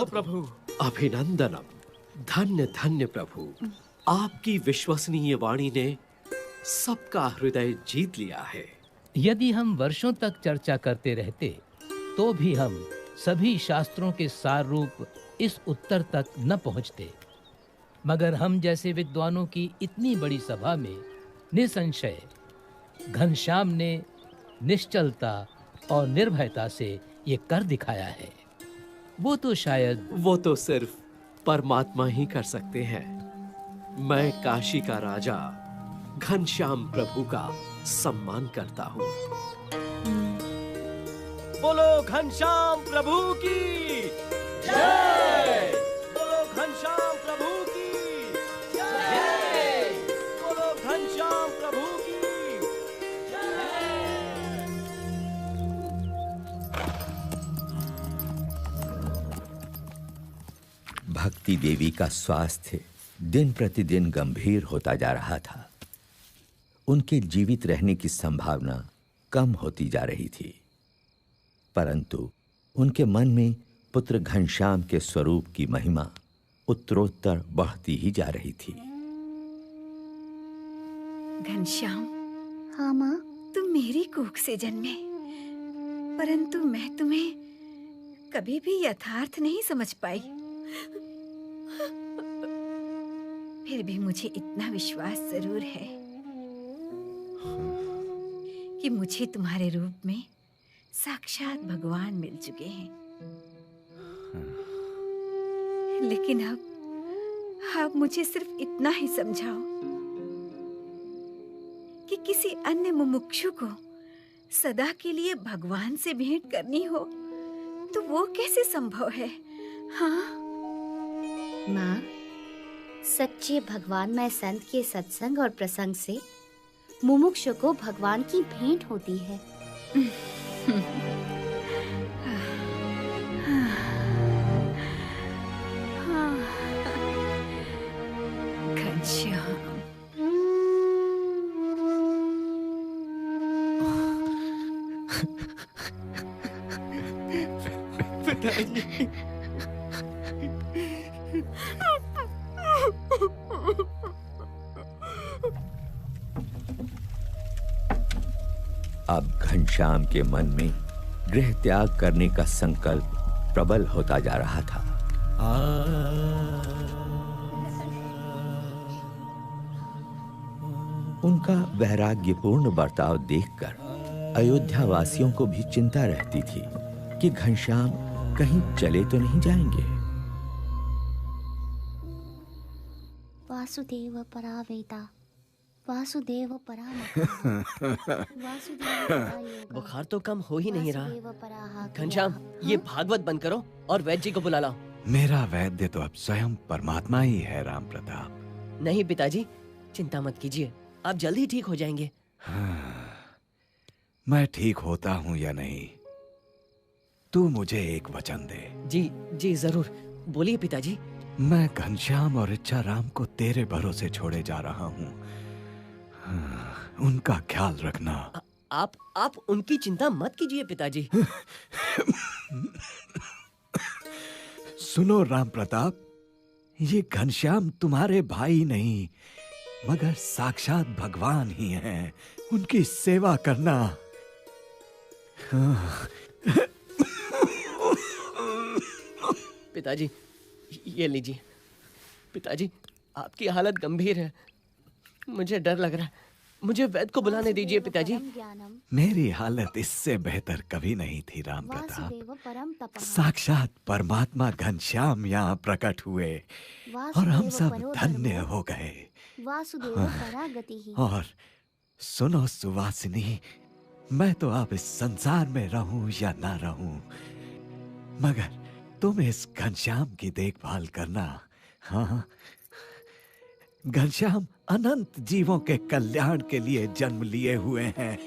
प्रभु अभिनंदनम। धन्य धन्य प्रभु, आपकी विश्वसनीय वाणी ने सबका हृदय जीत लिया है। यदि हम वर्षों तक चर्चा करते रहते तो भी हम सभी शास्त्रों के सार रूप इस उत्तर तक न पहुंचते, मगर हम जैसे विद्वानों की इतनी बड़ी सभा में निसंशय घनश्याम ने निश्चलता और निर्भयता से ये कर दिखाया है। वो तो सिर्फ परमात्मा ही कर सकते हैं। मैं काशी का राजा घनश्याम प्रभु का सम्मान करता हूँ। बोलो घनश्याम प्रभु की जय। बोलो घनश्याम प्रभु की जय। बोलो घनश्याम प्रभु की भक्ति देवी का स्वास्थ्य दिन प्रतिदिन गंभीर होता जा रहा था। उनके जीवित रहने की संभावना कम होती जा रही थी, परंतु उनके मन में पुत्र घनश्याम के स्वरूप की महिमा उत्तरोत्तर बढ़ती ही जा रही थी। घनश्याम, हाँ माँ। तुम मेरी कोख से जन्मे, परंतु मैं तुम्हें कभी भी यथार्थ नहीं समझ पाई। फिर भी मुझे इतना विश्वास जरूर है कि मुझे तुम्हारे रूप में साक्षात भगवान मिल चुके हैं। लेकिन अब मुझे सिर्फ इतना ही समझाओ कि किसी अन्य मुमुक्षु को सदा के लिए भगवान से भेंट करनी हो तो वो कैसे संभव है? हाँ माँ, सच्चे भगवानमय संत के सत्संग और प्रसंग से मुमुक्षु को भगवान की भेंट होती है। घनश्याम, पिताजी, अब घनश्याम के मन में गृह त्याग करने का संकल्प प्रबल होता जा रहा था। उनका वैराग्यपूर्ण बर्ताव देखकर अयोध्या वासियों को भी चिंता रहती थी कि घनश्याम कहीं चले तो नहीं जाएंगे। वासुदेव परावेता वासुदेव वासुदेव। बुखार तो कम हो ही नहीं रहा। घनश्याम, ये भागवत बंद करो और वैद्य जी को बुला लाओ। मेरा वैद्य तो अब स्वयं परमात्मा ही है राम प्रताप। नहीं पिताजी, चिंता मत कीजिए, आप जल्दी ठीक हो जाएंगे। मैं ठीक होता हूँ या नहीं, तू मुझे एक वचन दे। जी जी जरूर, बोलिए पिताजी। मैं घनश्याम और इच्छा राम को तेरे भरोसे छोड़े जा रहा हूँ। उनका ख्याल रखना। आप उनकी चिंता मत कीजिए पिताजी। सुनो राम प्रताप, ये घनश्याम तुम्हारे भाई नहीं मगर साक्षात भगवान ही हैं। उनकी सेवा करना। पिताजी ये लीजिए। पिताजी आपकी हालत गंभीर है, मुझे डर लग रहा है, मुझे वैद्य को बुलाने दीजिए पिताजी। मेरी हालत इससे बेहतर कभी नहीं थी राम प्रताप। साक्षात परमात्मा घनश्याम यहाँ प्रकट हुए और हम सब धन्य हो गए। और सुनो सुवासिनी, मैं तो अब इस संसार में रहूं या ना रहूं, मगर तुम इस घनश्याम की देखभाल करना। हाँ, घनश्याम अनंत जीवों के कल्याण के लिए जन्म लिए हुए हैं।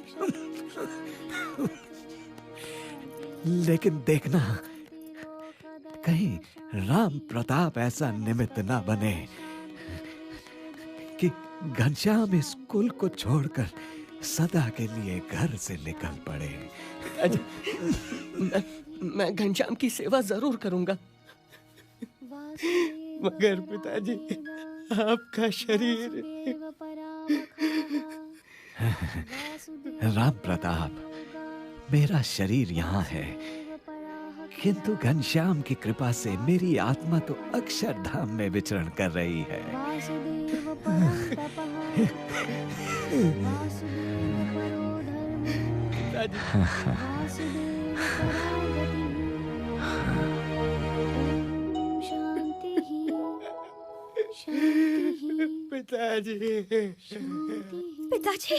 लेकिन देखना, कहीं राम प्रताप ऐसा निमित्त ना बने कि घनश्याम इस कुल को छोड़कर सदा के लिए घर से निकल पड़े। मैं घनश्याम की सेवा जरूर करूंगा, मगर पिताजी आपका शरीर। राम प्रताप, मेरा शरीर यहाँ है, किंतु घनश्याम की कृपा से मेरी आत्मा तो अक्षरधाम में विचरण कर रही है। पिताजी, पिताजी।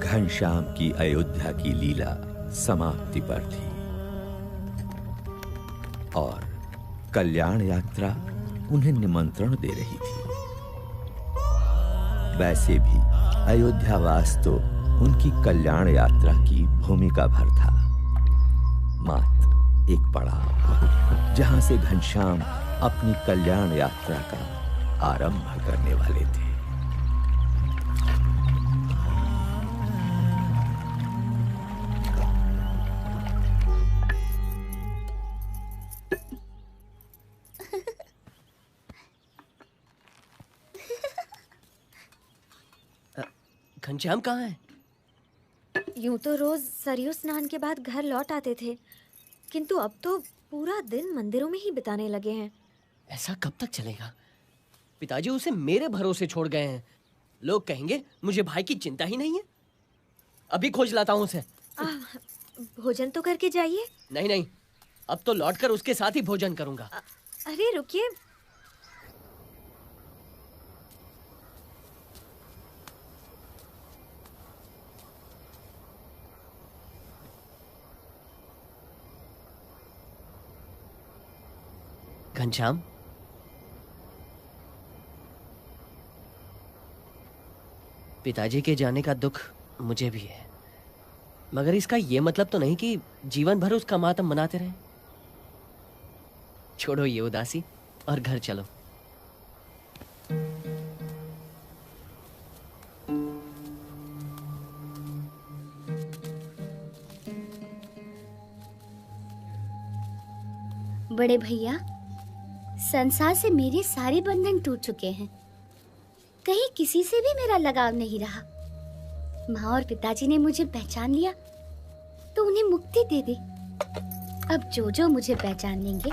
घनश्याम की अयोध्या की लीला समाप्ति पर थी और कल्याण यात्रा उन्हें निमंत्रण दे रही थी। वैसे भी अयोध्यावास तो उनकी कल्याण यात्रा की भूमिका भर था, मात्र एक पड़ाव जहां से घनश्याम अपनी कल्याण यात्रा का आरंभ करने वाले थे। घनश्याम कहाँ है? यूं तो रोज सरयू स्नान के बाद घर लौट आते थे, किंतु अब तो पूरा दिन मंदिरों में ही बिताने लगे हैं। ऐसा कब तक चलेगा? पिताजी उसे मेरे भरोसे छोड़ गए हैं। लोग कहेंगे मुझे भाई की चिंता ही नहीं है। अभी खोज लाता हूँ उसे। भोजन तो करके जाइए। नहीं नहीं, अब तो लौटकर उसके साथ ही भोजन करूंगा। अरे रुकिए। घनश्याम, पिताजी के जाने का दुख मुझे भी है, मगर इसका ये मतलब तो नहीं कि जीवन भर उसका मातम मनाते रहें। छोड़ो ये उदासी और घर चलो। बड़े भैया, संसार से मेरे सारे बंधन टूट चुके हैं। कहीं किसी से भी मेरा लगाव नहीं रहा। माँ और पिताजी ने मुझे पहचान लिया तो उन्हें मुक्ति दे दे। अब जो जो मुझे पहचान लेंगे,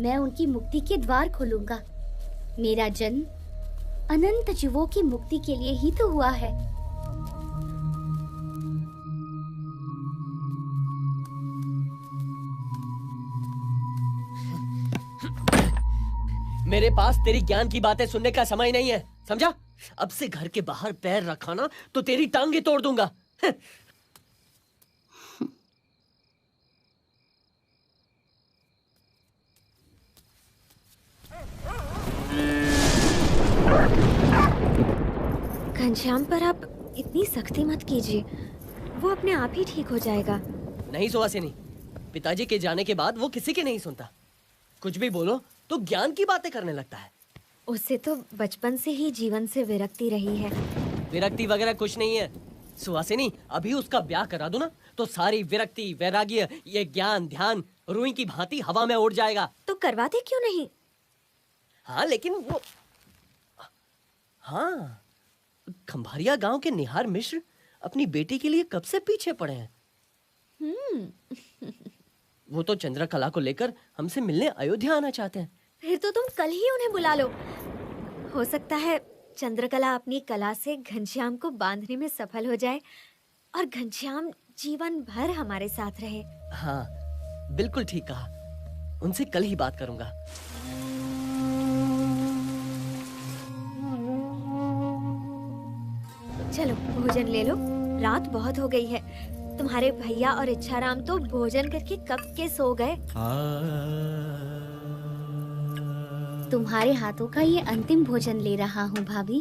मैं उनकी मुक्ति के द्वार खोलूंगा। मेरा जन्म अनंत जीवों की मुक्ति के लिए ही तो हुआ है। मेरे पास तेरी ज्ञान की बातें सुनने का समय नहीं है, समझा? अब से घर के बाहर पैर रखा ना तो तेरी टांगे तोड़ दूंगा। घनश्याम पर आप इतनी सख्ती मत कीजिए, वो अपने आप ही ठीक हो जाएगा। नहीं सुहासिनी, पिताजी के जाने के बाद वो किसी की नहीं सुनता। कुछ भी बोलो तो ज्ञान की बातें करने लगता है। उससे तो बचपन से ही जीवन से विरक्ति रही है। विरक्ति वगैरह कुछ नहीं है सुहासिनी, अभी उसका ब्याह करा दो ना तो सारी विरक्ति, वैराग्य, ये ज्ञान ध्यान रुई की भांति हवा में उड़ जाएगा। तो करवाते क्यों नहीं? हाँ लेकिन वो, हाँ, खंभारिया गांव के निहार मिश्र अपनी बेटी के लिए कब से पीछे पड़े हैं। वो तो चंद्रकला को लेकर हमसे मिलने अयोध्या आना चाहते हैं। फिर तो तुम कल ही उन्हें बुला लो। हो सकता है चंद्रकला अपनी कला से घनश्याम को बांधने में सफल हो जाए और घनश्याम जीवन भर हमारे साथ रहे। हाँ, बिल्कुल ठीक कहा। उनसे कल ही बात करूंगा। चलो भोजन ले लो, रात बहुत हो गई है। तुम्हारे भैया और इच्छाराम तो भोजन करके कब के सो गए। तुम्हारे हाथों का ये अंतिम भोजन ले रहा हूँ भाभी।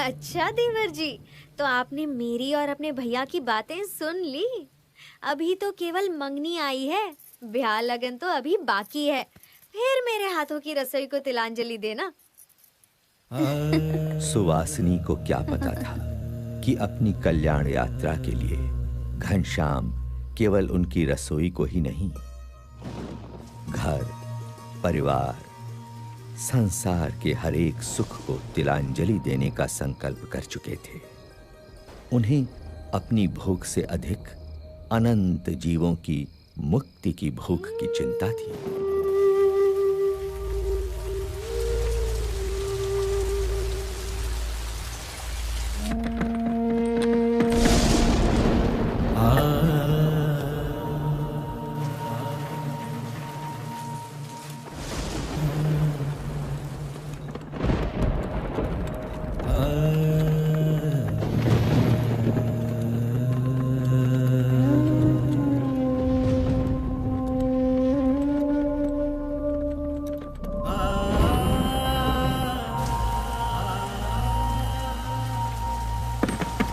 अच्छा देवर जी, तो आपने मेरी और अपने भैया की बातें सुन ली। अभी तो केवल मंगनी आई है, ब्याह लगन तो अभी बाकी है। फिर मेरे हाथों की रसोई को तिलांजलि देना। सुवासिनी को क्या पता था कि अपनी कल्याण यात्रा के लिए घनश्याम केवल उनकी रसोई को ही नहीं, घर, परिवार, संसार के हर एक सुख को तिलांजलि देने का संकल्प कर चुके थे। उन्हें अपनी भूख से अधिक अनंत जीवों की मुक्ति की भूख की चिंता थी।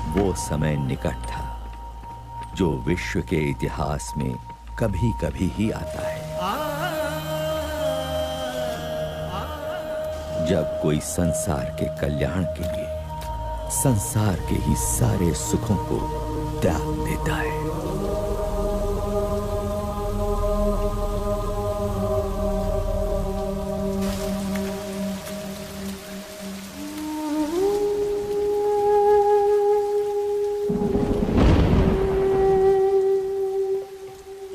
वो समय निकट था जो विश्व के इतिहास में कभी कभी ही आता है, जब कोई संसार के कल्याण के लिए संसार के ही सारे सुखों को त्याग देता है।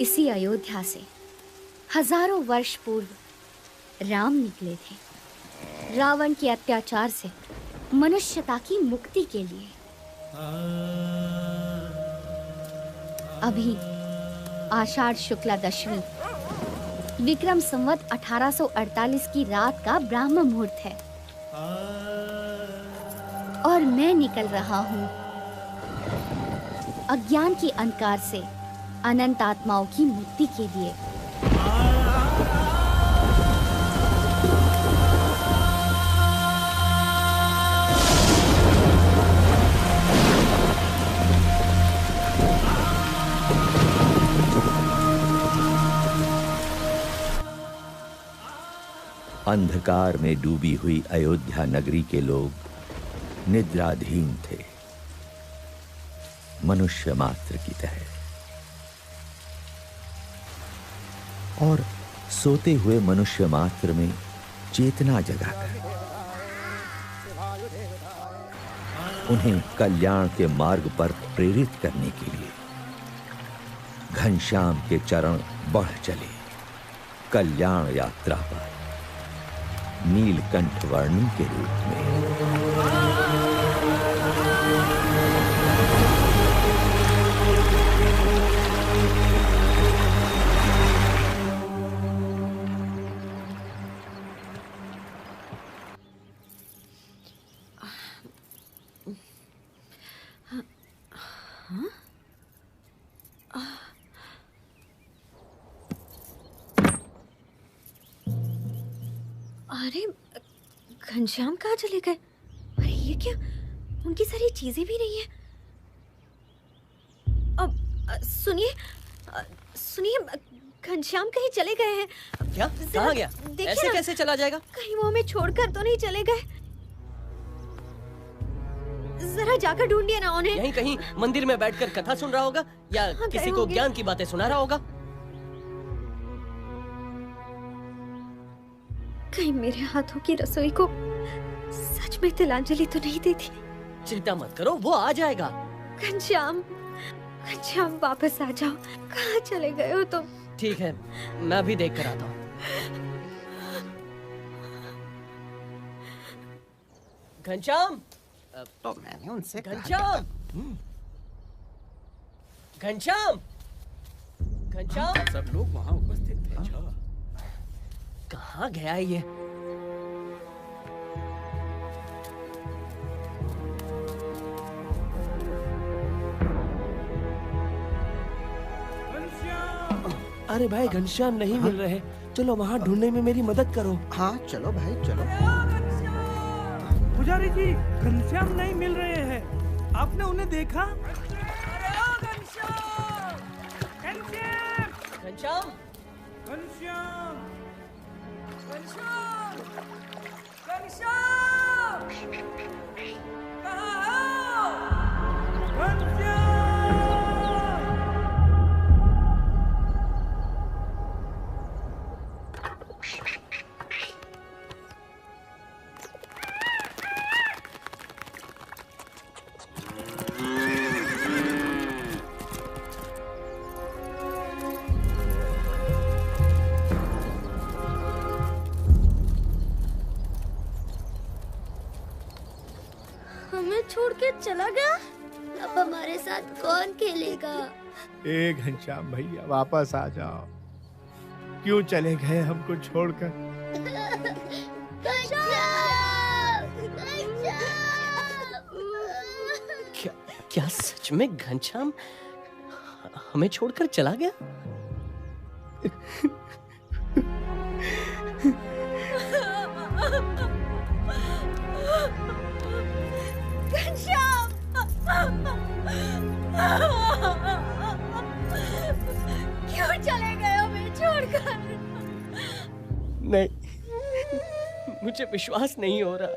इसी अयोध्या से हजारों वर्ष पूर्व राम निकले थे रावण के अत्याचार से मनुष्यता की मुक्ति के लिए। अभी आषाढ़ शुक्ला दशमी विक्रम संवत 1848 की रात का ब्राह्म मुहूर्त है और मैं निकल रहा हूँ अज्ञान की अंधकार से अनंत आत्माओं की मुक्ति के लिए। अंधकार में डूबी हुई अयोध्या नगरी के लोग निद्राधीन थे, मनुष्य मात्र की तरह, और सोते हुए मनुष्य मात्र में चेतना जगाकर उन्हें कल्याण के मार्ग पर प्रेरित करने के लिए घनश्याम के चरण बढ़ चले कल्याण यात्रा पर नीलकंठ वर्णन के रूप में। घनश्याम कहाँ चले गए? अरे ये क्या, उनकी सारी चीजें भी नहीं है। अब सुनिए, घनश्याम कहीं चले गए हैं। क्या? कहाँ गया? ऐसे कैसे चला जाएगा? कहीं वो हमें छोड़कर तो नहीं चले गए? जरा जाकर ढूंढिए ना उन्हें। यहीं कहीं मंदिर में बैठकर कथा सुन रहा होगा या किसी को ज्ञान की बातें सुना रहा होगा। कहीं मेरे हाथों की रसोई को सच में तिलांजलि तो नहीं देती? चिंता मत करो, वो आ जाएगा। घनश्याम वापस आ जाओ। कहाँ चले गए हो तुम? ठीक है, मैं भी देख कर आता हूँ। घनश्याम, तो मैंने उनसे घनश्याम, घनश्याम, घनश्याम। सब लोग वहाँ उपस्थित थे। कहाँ गया ये? अरे भाई, घनश्याम नहीं मिल रहे। चलो वहाँ ढूंढने में मेरी मदद करो। हाँ चलो भाई चलो। पुजारी जी, घनश्याम नहीं मिल रहे हैं। आपने उन्हें देखा? घनश्याम, हमें छोड़ के चला गया। अब हमारे साथ कौन खेलेगा? ए घनश्याम भैया, वापस आ जाओ। क्यों चले गए हमको छोड़कर? क्या सच में घनश्याम हमें छोड़कर चला गया? घनश्याम! क्यों चले गए हमें छोड़कर? नहीं, मुझे विश्वास नहीं हो रहा।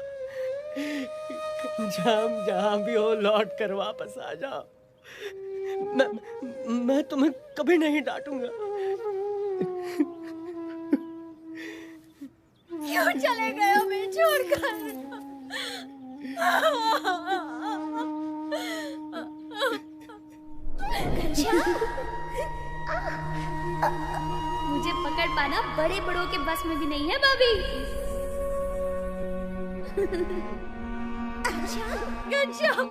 जहां भी हो, लौट कर वापस आ जाओ। मैं तुम्हें कभी नहीं डांटूंगा। क्यों चले गए हमें छोड़कर? मुझे पकड़ पाना बड़े बड़ों के बस में भी नहीं है भाभी। घनश्याम